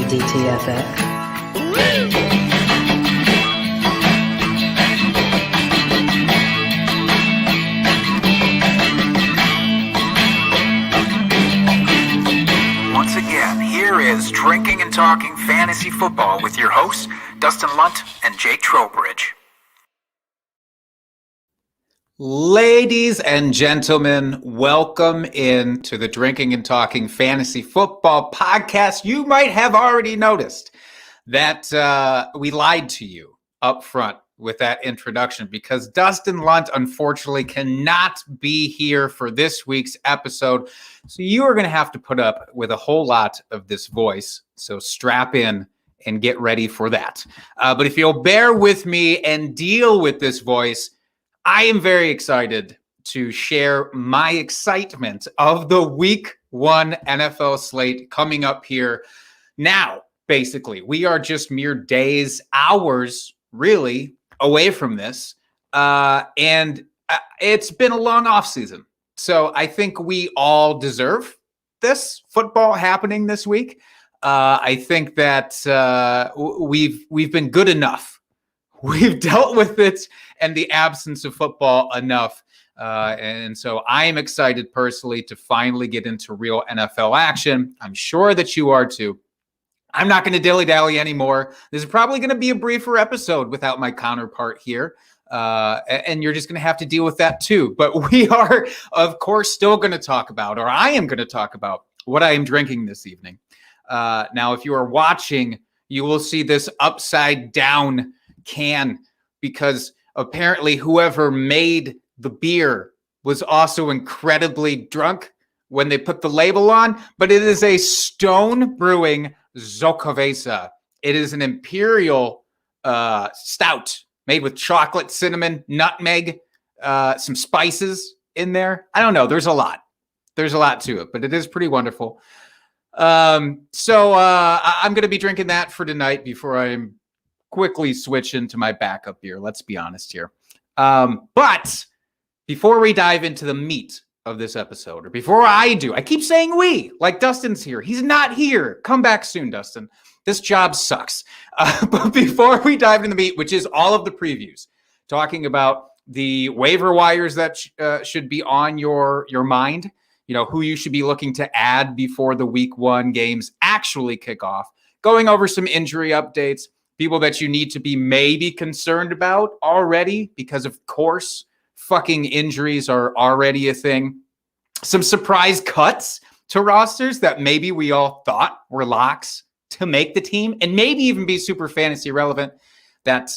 DTFX. Once again, here is Drinking and Talking Fantasy Football with your hosts, Dustin Lunt and Jake Trowbridge. Ladies and gentlemen, welcome into the Drinking and Talking Fantasy Football podcast. You might have already noticed that we lied to you up front with that introduction because Dustin Lunt unfortunately cannot be here for this week's episode. So you are going to have to put up with a whole lot of this voice. So strap in and get ready for that. But if you'll bear with me and deal with this voice, I am very excited to share my excitement of the Week 1 NFL slate coming up here now. Basically, we are just mere days, hours, really, away from this. And it's been a long offseason. So I think we all deserve this football happening this week. I think that we've been good enough. We've dealt with it and the absence of football enough. And so I am excited personally to finally get into real NFL action. I'm sure that you are too. I'm not going to dilly-dally anymore. This is probably going to be a briefer episode without my counterpart here. And you're just going to have to deal with that too. But we are, of course, still going to talk about, or I am going to talk about what I am drinking this evening. Now, if you are watching, you will see this upside down can because apparently whoever made the beer was also incredibly drunk when they put the label on, but it is a Stone Brewing Extravaganza. It is an imperial stout made with chocolate, cinnamon, nutmeg, some spices in there. I don't know. There's a lot to it, but it is pretty wonderful. So I'm going to be drinking that for tonight before I'm quickly switch into my backup beer. Let's be honest here. But before we dive into the meat of this episode, or before I do, I keep saying we, like Dustin's here. He's not here. Come back soon, Dustin. This job sucks. But before we dive into the meat, which is all of the previews, talking about the waiver wires that should be on your mind, you know, who you should be looking to add before the Week 1 games actually kick off, going over some injury updates, people that you need to be maybe concerned about already, because of course, fucking injuries are already a thing. Some surprise cuts to rosters that maybe we all thought were locks to make the team and maybe even be super fantasy relevant that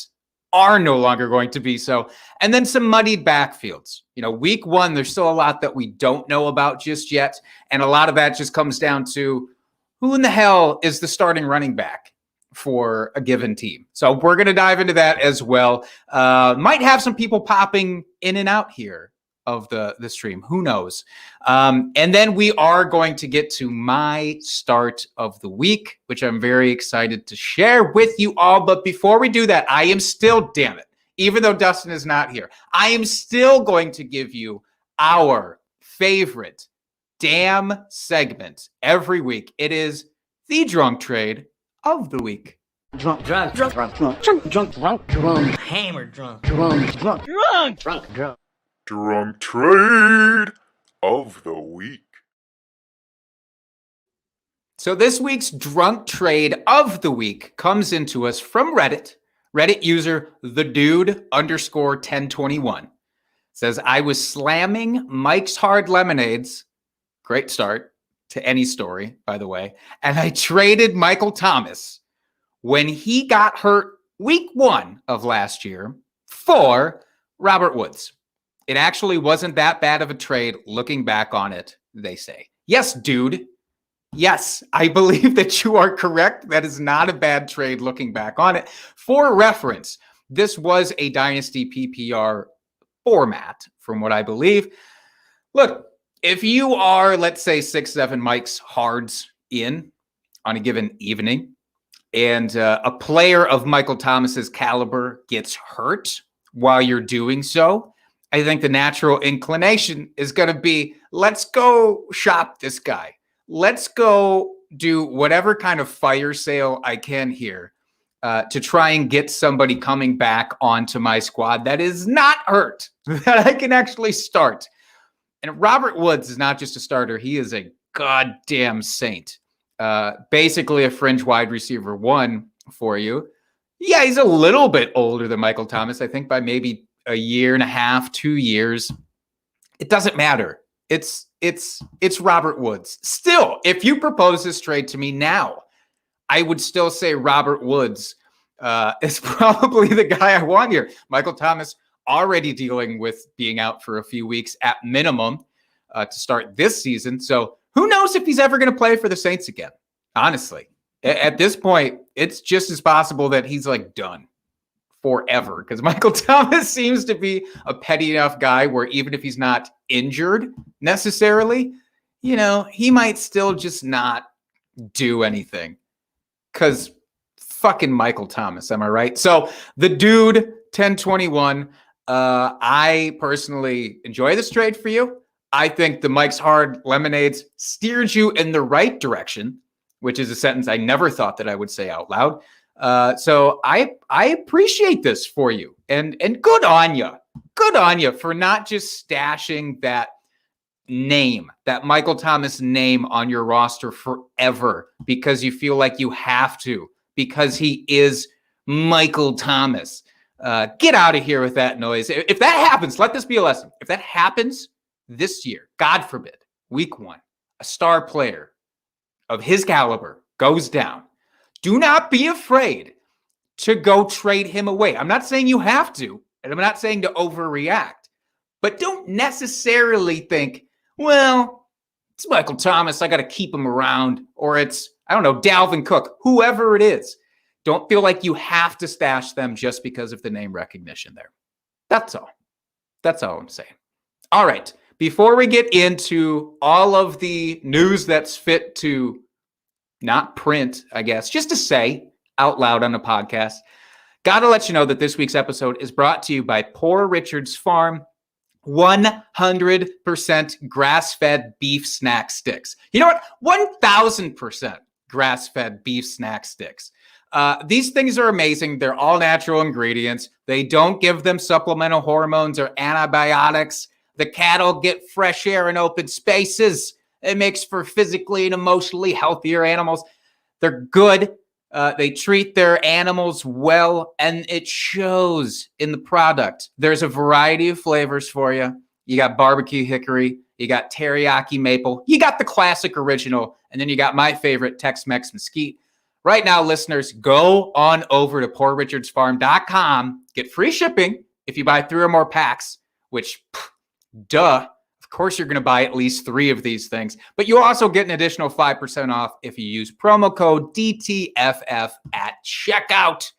are no longer going to be so. And then some muddied backfields. You know, Week 1, there's still a lot that we don't know about just yet. And a lot of that just comes down to who in the hell is the starting running back for a given team. So we're going to dive into that as well. Might have some people popping in and out here of the stream. Who knows? And then we are going to get to my start of the week, which I'm very excited to share with you all. But before we do that, I am still, damn it, even though Dustin is not here, I am still going to give you our favorite damn segment every week. It is the drunk trade of the week. Drunk, hammered drunk. Drunk trade of the week. So this week's drunk trade of the week comes into us from Reddit user thedude_1021. Says, I was slamming Mike's Hard Lemonades. Great start to any story, by the way. And I traded Michael Thomas when he got hurt Week 1 of last year for Robert Woods. It actually wasn't that bad of a trade looking back on it, they say. Yes, dude. Yes, I believe that you are correct. That is not a bad trade looking back on it. For reference, this was a Dynasty PPR format, from what I believe. Look, if you are, let's say, 6-7 Mike's Hards in on a given evening, and a player of Michael Thomas's caliber gets hurt while you're doing so, I think the natural inclination is going to be, let's go shop this guy. Let's go do whatever kind of fire sale I can here to try and get somebody coming back onto my squad that is not hurt, that I can actually start. And Robert Woods is not just a starter. He is a goddamn saint. Basically a fringe wide receiver one for you. Yeah, he's a little bit older than Michael Thomas, I think by maybe a year and a half, 2 years. It doesn't matter. It's Robert Woods. Still, if you propose this trade to me now, I would still say Robert Woods is probably the guy I want here. Michael Thomas already dealing with being out for a few weeks at minimum to start this season. So who knows if he's ever going to play for the Saints again? Honestly, at this point, it's just as possible that he's like done forever because Michael Thomas seems to be a petty enough guy where even if he's not injured necessarily, you know, he might still just not do anything because fucking Michael Thomas. Am I right? So the dude 1021, I personally enjoy this trade for you. I think the Mike's Hard Lemonades steered you in the right direction, which is a sentence I never thought that I would say out loud. So I appreciate this for you, and good on you. Good on you for not just stashing that name, that Michael Thomas name on your roster forever because you feel like you have to, because he is Michael Thomas. Get out of here with that noise. If that happens, let this be a lesson. If that happens this year, God forbid, week 1, a star player of his caliber goes down, do not be afraid to go trade him away. I'm not saying you have to, and I'm not saying to overreact, but don't necessarily think, well, it's Michael Thomas, I got to keep him around, or it's, I don't know, Dalvin Cook, whoever it is. Don't feel like you have to stash them just because of the name recognition there. That's all. That's all I'm saying. All right. Before we get into all of the news that's fit to not print, I guess, just to say out loud on a podcast, got to let you know that this week's episode is brought to you by Poor Richard's Farm 100% grass-fed beef snack sticks. You know what? 1,000% grass-fed beef snack sticks. These things are amazing. They're all natural ingredients. They don't give them supplemental hormones or antibiotics. The cattle get fresh air and open spaces. It makes for physically and emotionally healthier animals. They're good. They treat their animals well, and it shows in the product. There's a variety of flavors for you. You got barbecue hickory. You got teriyaki maple. You got the classic original, and then you got my favorite Tex-Mex mesquite. Right now, listeners, go on over to poorrichardsfarm.com. Get free shipping if you buy 3 or more packs, which, duh. Of course, you're going to buy at least 3 of these things, but you'll also get an additional 5% off if you use promo code DTFF at checkout.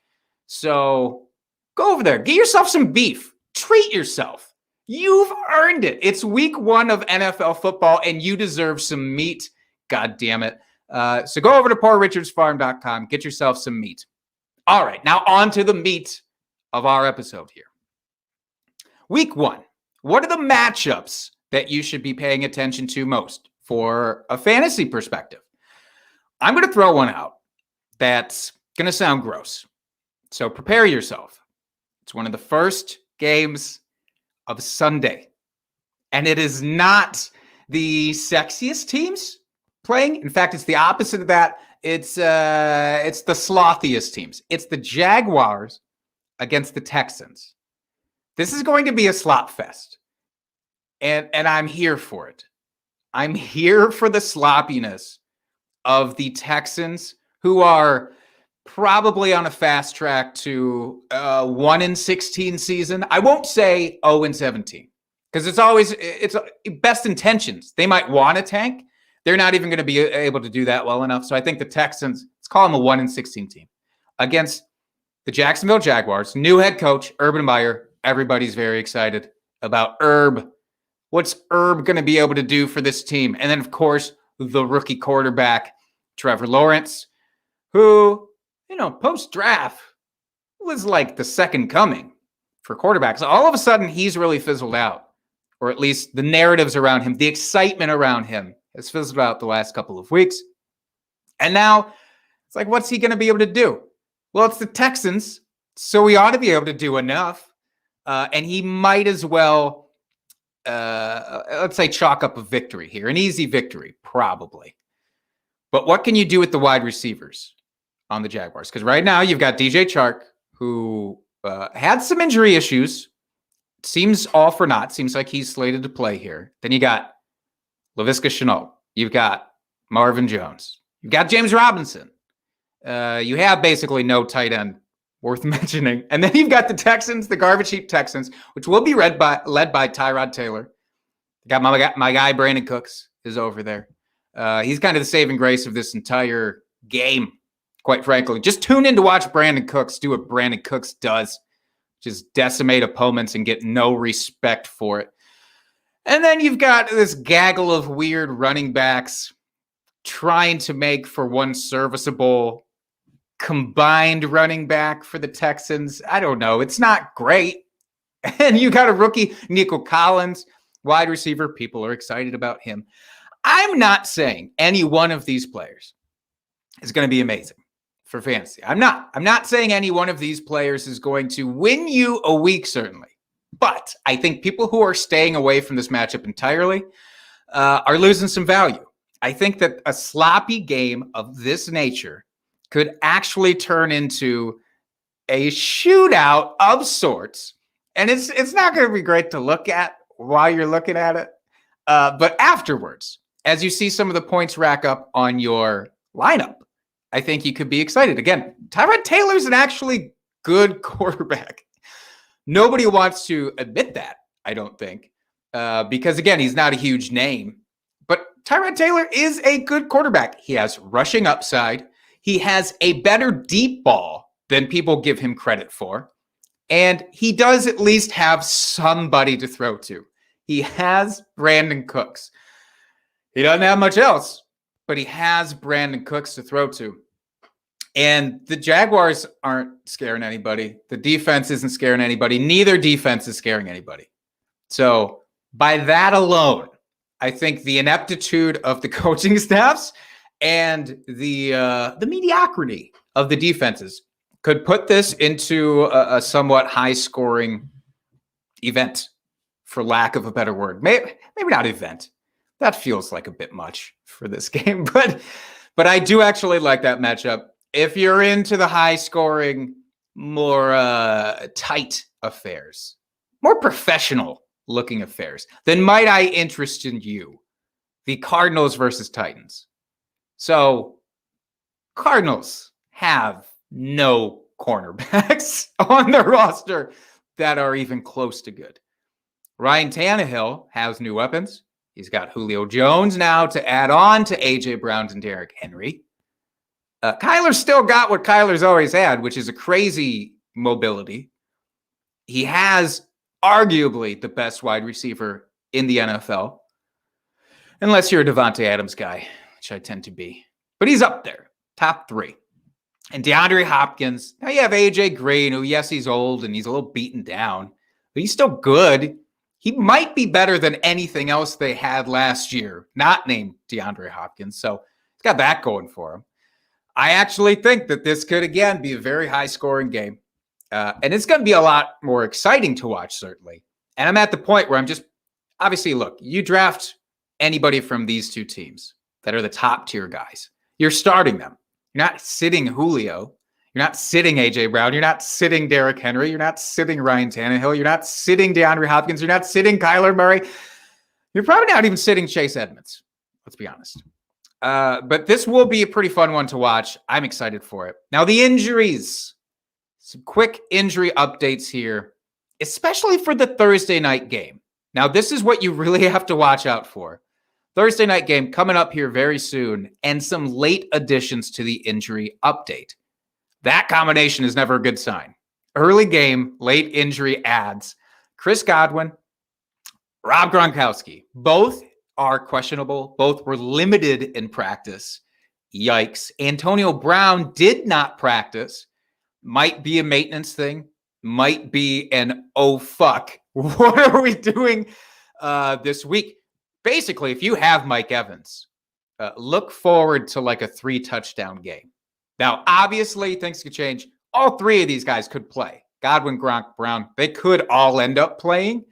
So go over there, get yourself some beef, treat yourself. You've earned it. It's week 1 of NFL football and you deserve some meat. God damn it. So go over to poorrichardsfarm.com, get yourself some meat. All right, now on to the meat of our episode here. Week 1, what are the matchups that you should be paying attention to most for a fantasy perspective? I'm going to throw one out that's going to sound gross. So prepare yourself. It's one of the first games of Sunday. And it is not the sexiest teams playing. In fact, it's the opposite of that. It's the slothiest teams. It's the Jaguars against the Texans. This is going to be a slot fest. And I'm here for it. I'm here for the sloppiness of the Texans, who are probably on a fast track to 1-16 season. I won't say 0-17 because it's best intentions. They might want to tank. They're not even going to be able to do that well enough. So I think the Texans, let's call them a 1-16 team against the Jacksonville Jaguars. New head coach, Urban Meyer. Everybody's very excited about Herb. What's Herb going to be able to do for this team? And then, of course, the rookie quarterback, Trevor Lawrence, who, post-draft was like the second coming for quarterbacks. All of a sudden, he's really fizzled out, or at least the narratives around him, the excitement around him has fizzled out the last couple of weeks. And now it's like, what's he going to be able to do? Well, it's the Texans, so he ought to be able to do enough. And he might as well, let's say, chalk up a victory here, an easy victory, probably. But what can you do with the wide receivers on the Jaguars? Because right now you've got DJ Chark, who had some injury issues. Seems all for naught. Seems like he's slated to play here. Then you got Laviska Shenault. You've got Marvin Jones. You've got James Robinson. You have basically no tight end worth mentioning. And then you've got the Texans, the garbage heap Texans, which will be led by Tyrod Taylor. Got my guy Brandon Cooks is over there. He's kind of the saving grace of this entire game, quite frankly. Just tune in to watch Brandon Cooks do what Brandon Cooks does. Just decimate opponents and get no respect for it. And then you've got this gaggle of weird running backs trying to make for one serviceable combined running back for the Texans. I don't know. It's not great. And you got a rookie, Nico Collins, wide receiver. People are excited about him. I'm not saying any one of these players is going to be amazing for fantasy. I'm not saying any one of these players is going to win you a week, certainly. But I think people who are staying away from this matchup entirely are losing some value. I think that a sloppy game of this nature could actually turn into a shootout of sorts. And it's not going to be great to look at while you're looking at it. But afterwards, as you see some of the points rack up on your lineup, I think you could be excited. Again, Tyrod Taylor's an actually good quarterback. Nobody wants to admit that, I don't think, because, again, he's not a huge name. But Tyrod Taylor is a good quarterback. He has rushing upside. He has a better deep ball than people give him credit for. And he does at least have somebody to throw to. He has Brandon Cooks. He doesn't have much else, but he has Brandon Cooks to throw to. And the Jaguars aren't scaring anybody. The defense isn't scaring anybody. Neither defense is scaring anybody. So by that alone, I think the ineptitude of the coaching staffs and the mediocrity of the defenses could put this into a somewhat high-scoring event, for lack of a better word. Maybe not event. That feels like a bit much for this game, but I do actually like that matchup. If you're into the high-scoring, more tight affairs, more professional-looking affairs, then might I interest in you, the Cardinals versus Titans. So, Cardinals have no cornerbacks on their roster that are even close to good. Ryan Tannehill has new weapons. He's got Julio Jones now to add on to A.J. Brown and Derrick Henry. Kyler's still got what Kyler's always had, which is a crazy mobility. He has arguably the best wide receiver in the NFL, unless you're a Devontae Adams guy, which I tend to be. But he's up there, top 3. And DeAndre Hopkins, now you have A.J. Green, who, yes, he's old and he's a little beaten down, but he's still good. He might be better than anything else they had last year, not named DeAndre Hopkins. So he's got that going for him. I actually think that this could, again, be a very high-scoring game. And it's going to be a lot more exciting to watch, certainly. And I'm at the point where I'm just, obviously, look, you draft anybody from these two teams that are the top-tier guys. You're starting them. You're not sitting Julio. You're not sitting A.J. Brown. You're not sitting Derrick Henry. You're not sitting Ryan Tannehill. You're not sitting DeAndre Hopkins. You're not sitting Kyler Murray. You're probably not even sitting Chase Edmonds. Let's be honest. But this will be a pretty fun one to watch. I'm excited for it. Now, the injuries. Some quick injury updates here, especially for the Thursday night game. Now, this is what you really have to watch out for. Thursday night game coming up here very soon, and some late additions to the injury update. That combination is never a good sign. Early game, late injury adds. Chris Godwin, Rob Gronkowski, both are questionable. Both were limited in practice. Yikes. Antonio Brown did not practice. Might be a maintenance thing. Might be an, oh, fuck, what are we doing this week? Basically, if you have Mike Evans, look forward to like a 3-touchdown game. Now, obviously, things could change. All three of these guys could play. Godwin, Gronk, Brown, they could all end up playing,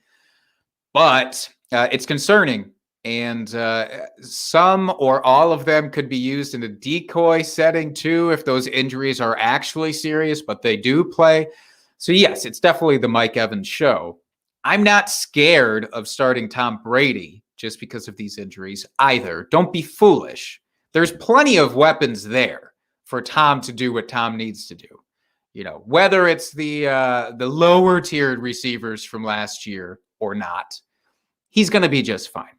but it's concerning. And some or all of them could be used in a decoy setting too if those injuries are actually serious, but they do play. So yes, it's definitely the Mike Evans show. I'm not scared of starting Tom Brady just because of these injuries either. Don't be foolish. There's plenty of weapons there for Tom to do what Tom needs to do. You know, whether it's the lower tiered receivers from last year or not, he's going to be just fine.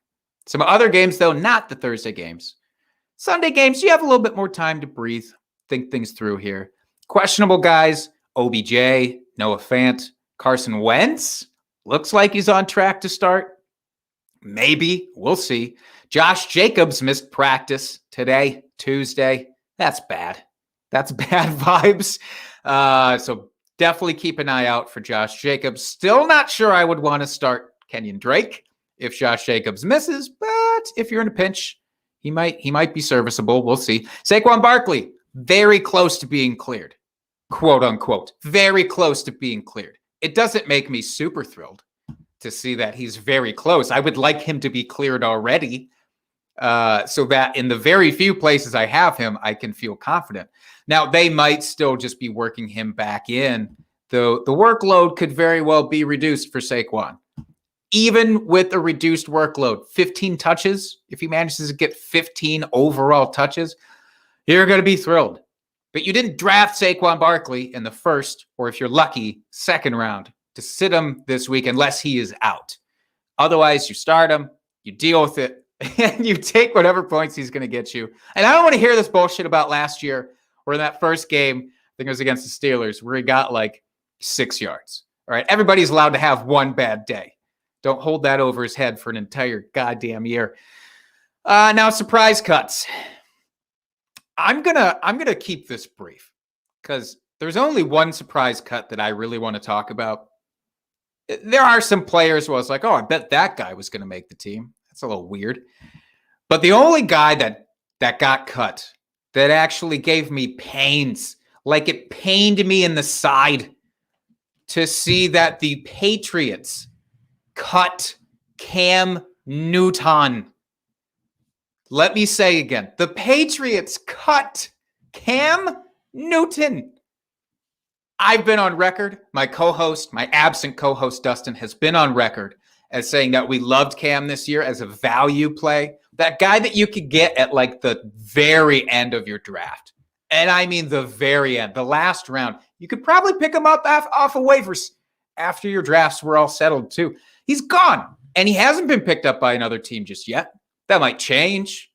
Some other games, though, not the Thursday games. Sunday games, you have a little bit more time to breathe, think things through here. Questionable guys, OBJ, Noah Fant, Carson Wentz. Looks like he's on track to start. Maybe. We'll see. Josh Jacobs missed practice today, Tuesday. That's bad. That's bad vibes. So definitely keep an eye out for Josh Jacobs. Still not sure I would want to start Kenyon Drake if Josh Jacobs misses, but if you're in a pinch, he might be serviceable. We'll see. Saquon Barkley, very close to being cleared, quote unquote, very close to being cleared. It doesn't make me super thrilled to see that he's very close. I would like him to be cleared already, so that in the very few places I have him, I can feel confident. Now, they might still just be working him back in, though the workload could very well be reduced for Saquon. Even with a reduced workload, 15 touches, if he manages to get 15 overall touches, you're going to be thrilled. But you didn't draft Saquon Barkley in the first, or if you're lucky, second round to sit him this week unless he is out. Otherwise, you start him, you deal with it, and you take whatever points he's going to get you. And I don't want to hear this bullshit about last year or in that first game, I think it was against the Steelers, where he got like 6 yards. All right, everybody's allowed to have one bad day. Don't hold that over his head for an entire goddamn year. Now, surprise cuts. I'm gonna keep this brief because there's only one surprise cut that I really want to talk about. There are some players who I was like, oh, I bet that guy was going to make the team. That's a little weird. But the only guy that got cut that actually gave me pains, like it pained me in the side to see that the Patriots cut Cam Newton. Let me say again, the Patriots cut Cam Newton. I've been on record, my absent co-host Dustin has been on record as saying that we loved Cam this year as a value play. That guy that you could get at like the very end of your draft. And I mean the very end, the last round. You could probably pick him up off of waivers after your drafts were all settled too. He's gone, and he hasn't been picked up by another team just yet. That might change.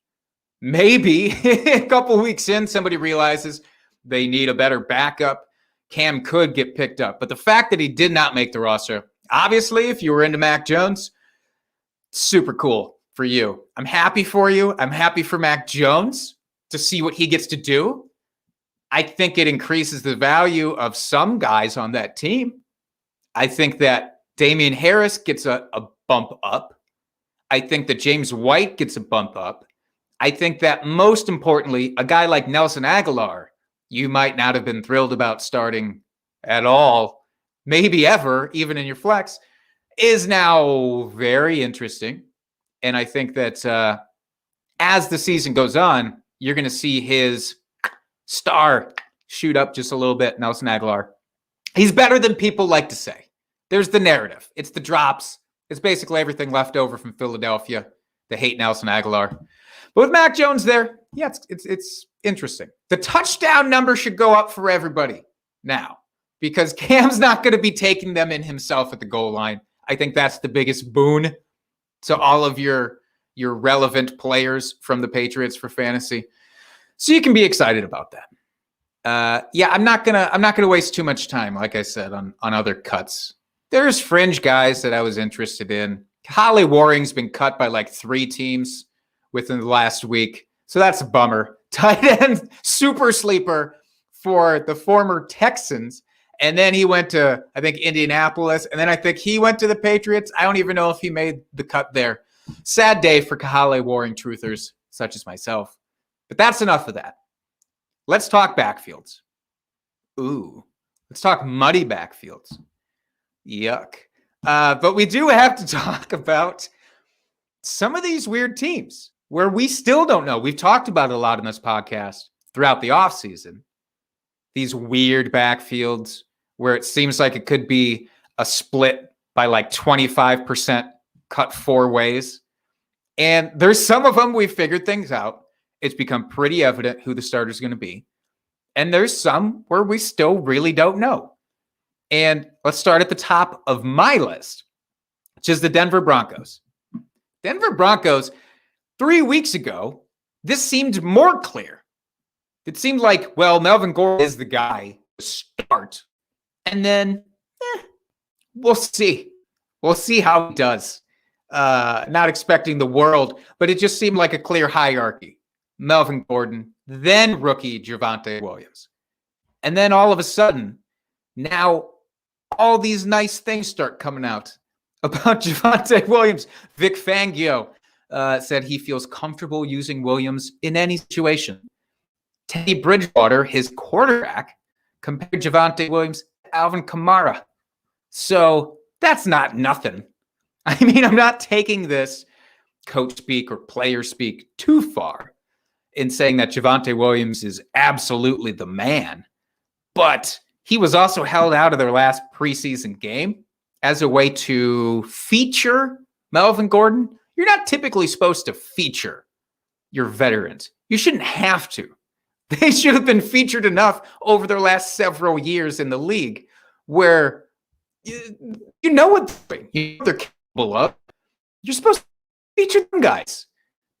Maybe a couple weeks in, somebody realizes they need a better backup. Cam could get picked up. But the fact that he did not make the roster, obviously, if you were into Mac Jones, super cool for you. I'm happy for you. I'm happy for Mac Jones to see what he gets to do. I think it increases the value of some guys on that team. I think that Damian Harris gets a bump up. I think that James White gets a bump up. I think that most importantly, a guy like Nelson Aguilar, you might not have been thrilled about starting at all, maybe ever, even in your flex, is now very interesting. And I think that as the season goes on, you're going to see his star shoot up just a little bit, Nelson Aguilar. He's better than people like to say. There's the narrative. It's the drops. It's basically everything left over from Philadelphia. They hate Nelson Aguilar. But with Mac Jones there, yeah, it's interesting. The touchdown number should go up for everybody now because Cam's not going to be taking them in himself at the goal line. I think that's the biggest boon to all of your relevant players from the Patriots for fantasy. So you can be excited about that. Yeah, I'm not gonna waste too much time, like I said, on other cuts. There's fringe guys that I was interested in. Holly Waring's been cut by like 3 teams within the last week. So that's a bummer. Tight end, super sleeper for the former Texans. And then he went to, I think, Indianapolis. And then I think he went to the Patriots. I don't even know if he made the cut there. Sad day for Kahale Waring truthers. such as myself. But that's enough of that. Let's talk backfields. Ooh, let's talk muddy backfields. Yuck. But we do have to talk about some of these weird teams where we still don't know. We've talked about it a lot in this podcast throughout the offseason. These weird backfields where it seems like it could be a split by like 25% cut 4 ways. And there's some of them we've figured things out. It's become pretty evident who the starter is going to be. And there's some where we still really don't know. And let's start at the top of my list, which is the Denver Broncos. Denver Broncos, 3 weeks ago, this seemed more clear. It seemed like, well, Melvin Gordon is the guy to start. And then, we'll see. We'll see how he does. Not expecting the world, but it just seemed like a clear hierarchy. Melvin Gordon, then rookie Javonte Williams. And then all of a sudden, now all these nice things start coming out about Javonte Williams. Vic Fangio said he feels comfortable using Williams in any situation. Teddy Bridgewater, his quarterback, compared Javonte Williams to Alvin Kamara. So that's not nothing. I mean, I'm not taking this coach speak or player speak too far in saying that Javonte Williams is absolutely the man, but he was also held out of their last preseason game as a way to feature Melvin Gordon. You're not typically supposed to feature your veterans. You shouldn't have to. They should have been featured enough over their last several years in the league where you know what they're capable of. You're supposed to feature them guys.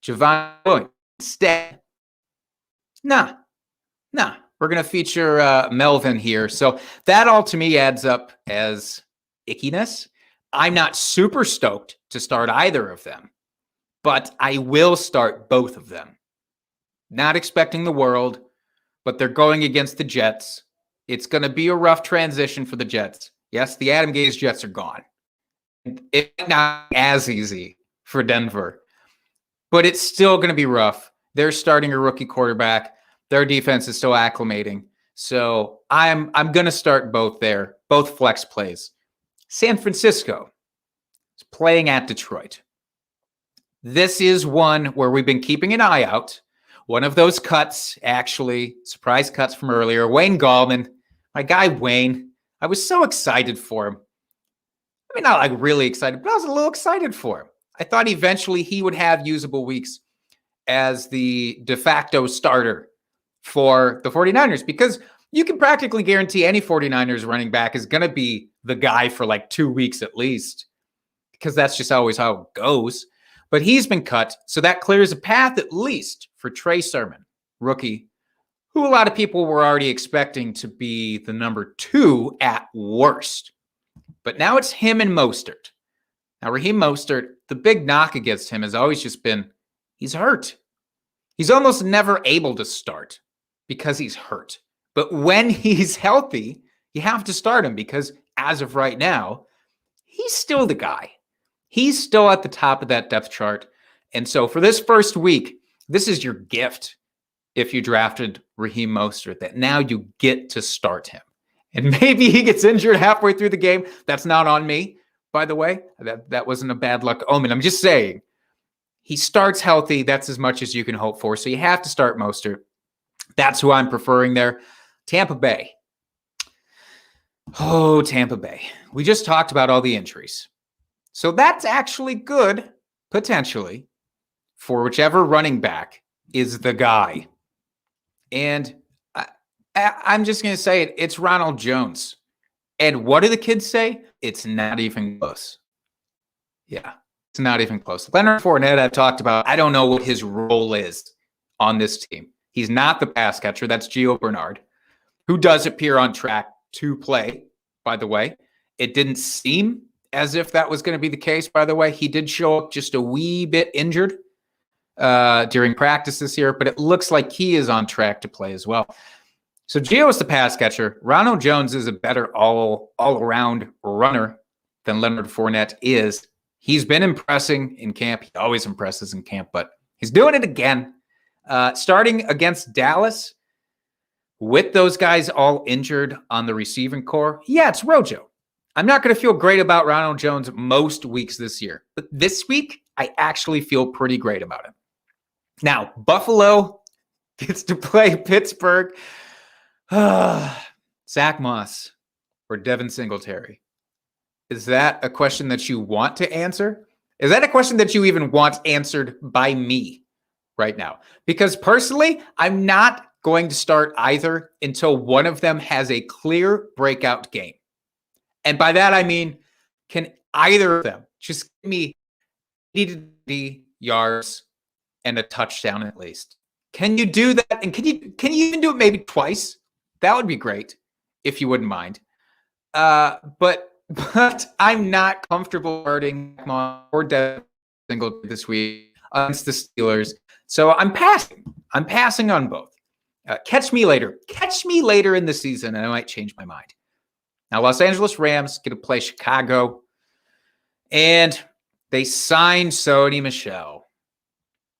Javonte Williams. Instead, nah. We're going to feature Melvin here. So that all to me adds up as ickiness. I'm not super stoked to start either of them, but I will start both of them. Not expecting the world, but they're going against the Jets. It's going to be a rough transition for the Jets. Yes, the Adam Gase Jets are gone. It's not as easy for Denver, but it's still going to be rough. They're starting a rookie quarterback. Their defense is still acclimating. So I'm going to start both there, both flex plays. San Francisco is playing at Detroit. This is one where we've been keeping an eye out. One of those cuts, actually, surprise cuts from earlier. Wayne Gallman, my guy Wayne. I was so excited for him. I mean, not like really excited, but I was a little excited for him. I thought eventually he would have usable weeks as the de facto starter for the 49ers, because you can practically guarantee any 49ers running back is going to be the guy for like 2 weeks at least, because that's just always how it goes. But he's been cut, so that clears a path at least for Trey Sermon, rookie, who a lot of people were already expecting to be the number 2 at worst. But now it's him and Mostert. Now, Raheem Mostert, the big knock against him has always just been he's hurt. He's almost never able to start because he's hurt. But when he's healthy, you have to start him because as of right now, he's still the guy. He's still at the top of that depth chart. And so for this first week, this is your gift if you drafted Raheem Mostert, that now you get to start him. And maybe he gets injured halfway through the game. That's not on me, by the way. That wasn't a bad luck omen. I'm just saying, he starts healthy. That's as much as you can hope for. So you have to start Mostert. That's who I'm preferring there. Tampa Bay. Oh, Tampa Bay. We just talked about all the injuries. So that's actually good, potentially, for whichever running back is the guy. And I'm just going to say it. It's Ronald Jones. And what do the kids say? It's not even close. Yeah, it's not even close. Leonard Fournette, I've talked about. I don't know what his role is on this team. He's not the pass catcher. That's Gio Bernard, who does appear on track to play, by the way. It didn't seem as if that was going to be the case, by the way. He did show up just a wee bit injured during practice this year, but it looks like he is on track to play as well. So Gio is the pass catcher. Ronald Jones is a better all-around runner than Leonard Fournette is. He's been impressing in camp. He always impresses in camp, but He's doing it again. Starting against Dallas with those guys all injured on the receiving core. Yeah, it's Rojo. I'm not going to feel great about Ronald Jones most weeks this year, but this week I actually feel pretty great about it. Now, Buffalo gets to play Pittsburgh. Zach Moss or Devin Singletary. Is that a question that you want to answer? Is that a question that you even want answered by me right now? Because personally, I'm not going to start either until one of them has a clear breakout game. And by that, I mean, can either of them just give me 80 yards and a touchdown at least? Can you do that? And can you even do it maybe twice? That would be great if you wouldn't mind. But I'm not comfortable starting or Devin Singletary this week against the Steelers. So I'm passing. I'm passing on both. Catch me later. Catch me later in the season, and I might change my mind. Now, Los Angeles Rams get to play Chicago, and they signed Sony Michel.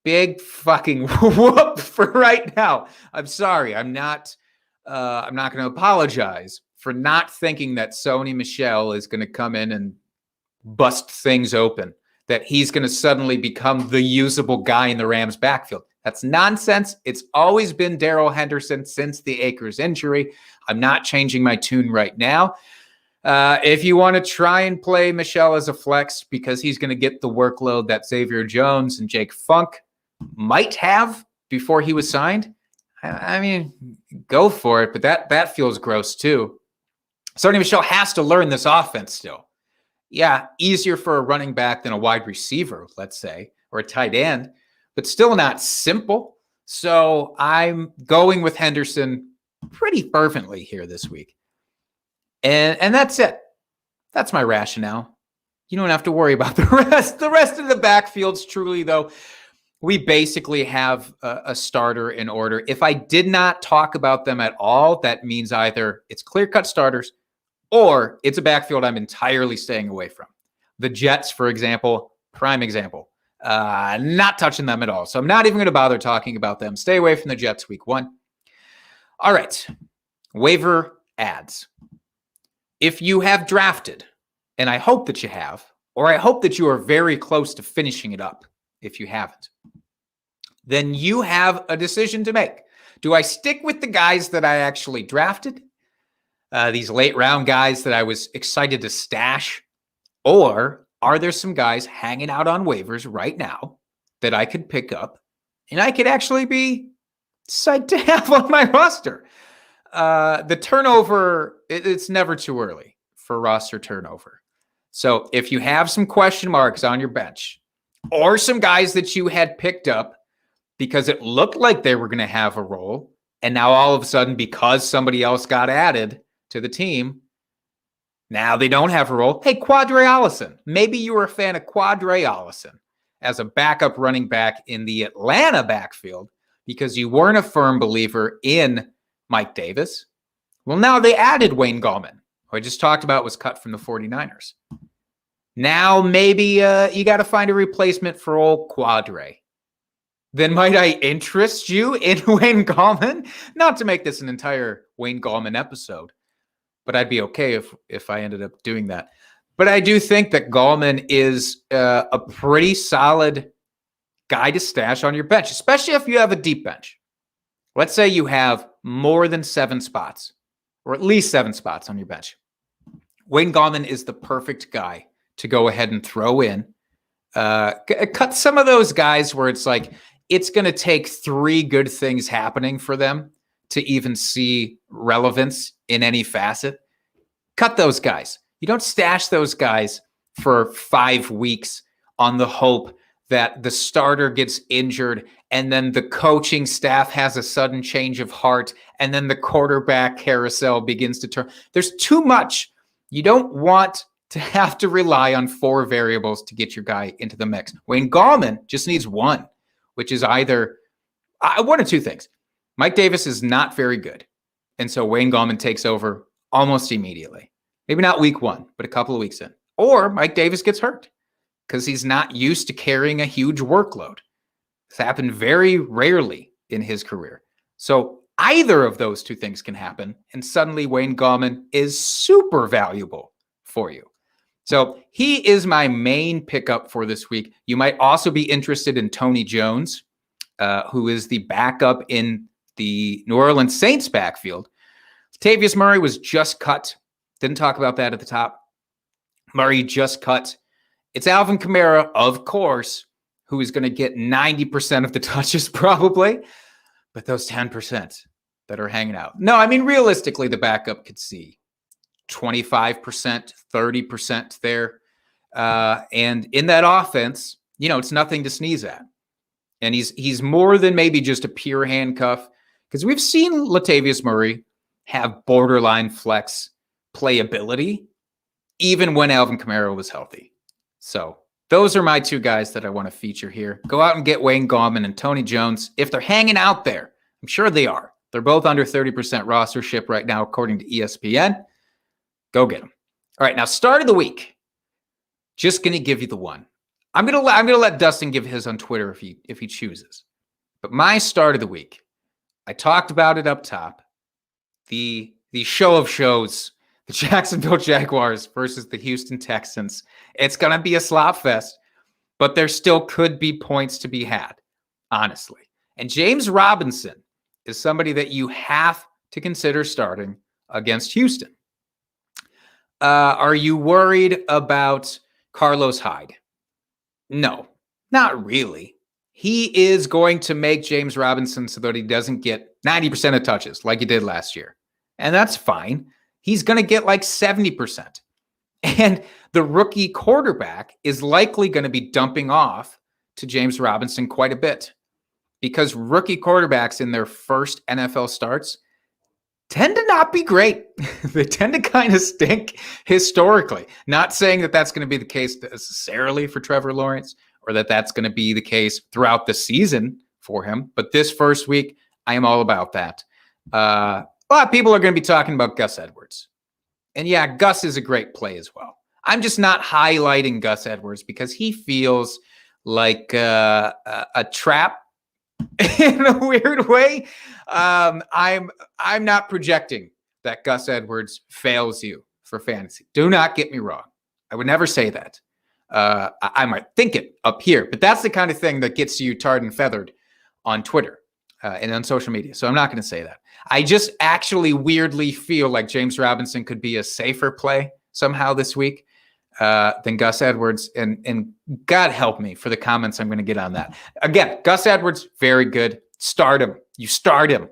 Big fucking whoop for right now. I'm sorry. I'm not going to apologize for not thinking that Sony Michel is going to come in and bust things open, that he's going to suddenly become the usable guy in the Rams backfield. That's nonsense. It's always been Darrell Henderson since the Akers injury. I'm not changing my tune right now. If you want to try and play Michel as a flex because he's going to get the workload that Xavier Jones and Jake Funk might have before he was signed, I mean, go for it. But that feels gross too. Sony Michel has to learn this offense still. Yeah, easier for a running back than a wide receiver, let's say, or a tight end, but still not simple. So I'm going with Henderson pretty fervently here this week. And that's it. That's my rationale. You don't have to worry about the rest. The rest of the backfields, truly, though, we basically have a starter in order. If I did not talk about them at all, that means either it's clear-cut starters or it's a backfield I'm entirely staying away from. The Jets, for example, prime example. Not touching them at all. So I'm not even going to bother talking about them. Stay away from the Jets week 1. All right. Waiver ads. If you have drafted, and I hope that you have, or I hope that you are very close to finishing it up if you haven't, then you have a decision to make. Do I stick with the guys that I actually drafted? These late round guys that I was excited to stash? Or are there some guys hanging out on waivers right now that I could pick up and I could actually be psyched to have on my roster? The turnover, it's never too early for roster turnover. So if you have some question marks on your bench or some guys that you had picked up because it looked like they were going to have a role, and now all of a sudden, because somebody else got added to the team, now they don't have a role. Hey, Quadre Allison. Maybe you were a fan of Quadre Allison as a backup running back in the Atlanta backfield because you weren't a firm believer in Mike Davis. Well, now they added Wayne Gallman, who I just talked about was cut from the 49ers. Now maybe you got to find a replacement for old Quadre. Then might I interest you in Wayne Gallman? Not to make this an entire Wayne Gallman episode, but I'd be okay if I ended up doing that. But I do think that Gallman is a pretty solid guy to stash on your bench, especially if you have a deep bench. Let's say you have more than 7 spots, or at least 7 spots on your bench. Wayne Gallman is the perfect guy to go ahead and throw in. Cut some of those guys where it's like, it's going to take 3 good things happening for them to even see relevance in any facet. Cut those guys. You don't stash those guys for 5 weeks on the hope that the starter gets injured and then the coaching staff has a sudden change of heart and then the quarterback carousel begins to turn. There's too much. You don't want to have to rely on 4 variables to get your guy into the mix. Wayne Gallman just needs 1, which is either one of 2 things. Mike Davis is not very good, and so Wayne Gallman takes over almost immediately. Maybe not week 1, but a couple of weeks in. Or Mike Davis gets hurt because he's not used to carrying a huge workload. It's happened very rarely in his career. So either of those two things can happen, and suddenly Wayne Gallman is super valuable for you. So he is my main pickup for this week. You might also be interested in Tony Jones, who is the backup in the New Orleans Saints backfield. Latavius Murray was just cut. Didn't talk about that at the top. Murray just cut. It's Alvin Kamara, of course, who is going to get 90% of the touches probably, but those 10% that are hanging out. No, I mean, realistically, the backup could see 25%, 30% there. And in that offense, it's nothing to sneeze at. And he's more than maybe just a pure handcuff, because we've seen Latavius Murray have borderline flex playability even when Alvin Kamara was healthy. So those are my two guys that I want to feature here. Go out and get Wayne Gallman and Tony Jones. If they're hanging out there, I'm sure they are. They're both under 30% rostership right now, according to ESPN. Go get them. All right, now start of the week. Just going to give you the one. I'm gonna let Dustin give his on Twitter if he chooses. But my start of the week, I talked about it up top. The show of shows, the Jacksonville Jaguars versus the Houston Texans. It's gonna be a slop fest, but there still could be points to be had, honestly. And James Robinson is somebody that you have to consider starting against Houston. Are you worried about Carlos Hyde? No, not really. He is going to make James Robinson so that he doesn't get 90% of touches like he did last year. And that's fine. He's going to get like 70%. And the rookie quarterback is likely going to be dumping off to James Robinson quite a bit, because rookie quarterbacks in their first NFL starts tend to not be great. They tend to kind of stink historically. Not saying that that's going to be the case necessarily for Trevor Lawrence, or that that's going to be the case throughout the season for him. But this first week, I am all about that. A lot of people are going to be talking about Gus Edwards. And yeah, Gus is a great play as well. I'm just not highlighting Gus Edwards because he feels like a trap in a weird way. I'm not projecting that Gus Edwards fails you for fantasy. Do not get me wrong. I would never say that. I might think it up here, but that's the kind of thing that gets you tarred and feathered on Twitter and on social media. So I'm not going to say that. I just actually weirdly feel like James Robinson could be a safer play somehow this week than Gus Edwards. And God help me for the comments I'm going to get on that. Again, Gus Edwards, very good. Start him. You start him.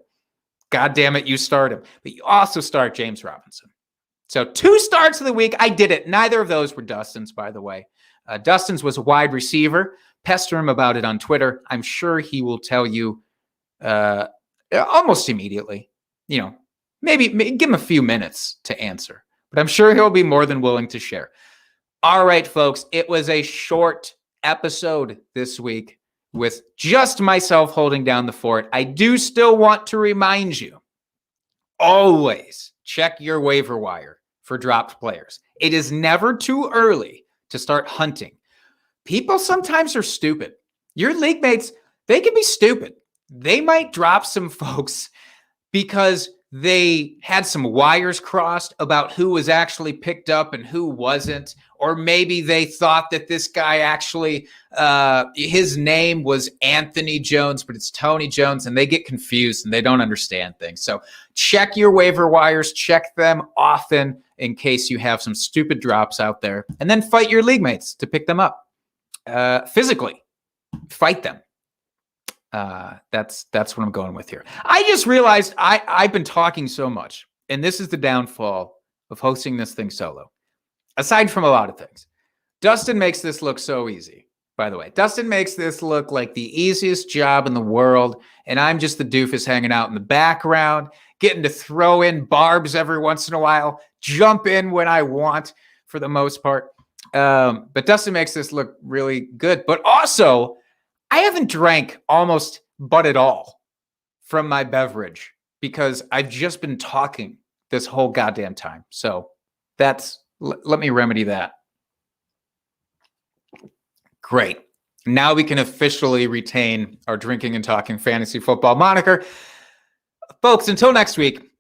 God damn it, you start him. But you also start James Robinson. So 2 starts of the week. I did it. Neither of those were Dustin's, by the way. Dustin's was a wide receiver. Pester him about it on Twitter. I'm sure he will tell you almost immediately. Maybe give him a few minutes to answer. But I'm sure he'll be more than willing to share. All right, folks. It was a short episode this week with just myself holding down the fort. I do still want to remind you, always check your waiver wire for dropped players. It is never too early to start hunting. People sometimes are stupid. Your league mates, they can be stupid. They might drop some folks because they had some wires crossed about who was actually picked up and who wasn't. Or maybe they thought that this guy actually, his name was Anthony Jones, but it's Tony Jones, and they get confused and they don't understand things. So check your waiver wires, check them often in case you have some stupid drops out there, and then fight your league mates to pick them up. Physically, fight them. That's what I'm going with here. I just realized I've been talking so much, and this is the downfall of hosting this thing solo. Aside from a lot of things, Dustin makes this look so easy, by the way. Dustin makes this look like the easiest job in the world, and I'm just the doofus hanging out in the background, getting to throw in barbs every once in a while, jump in when I want for the most part. But Dustin makes this look really good. But also, I haven't drank almost but at all from my beverage because I've just been talking this whole goddamn time. So let me remedy that. Great. Now we can officially retain our Drinking and Talking Fantasy Football moniker. Folks, until next week,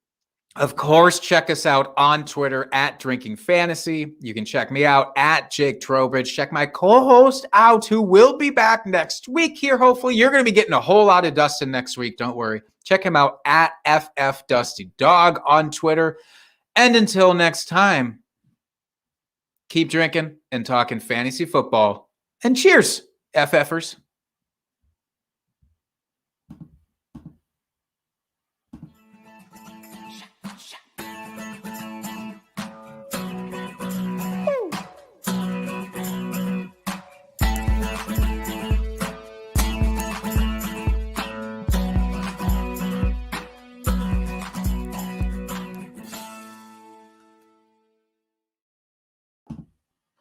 of course, check us out on Twitter at Drinking Fantasy. You can check me out at Jake Trowbridge. Check my co-host out, who will be back next week here. Hopefully, you're going to be getting a whole lot of Dustin next week. Don't worry. Check him out at FFDustyDog on Twitter. And until next time, keep drinking and talking fantasy football. And cheers, FFers.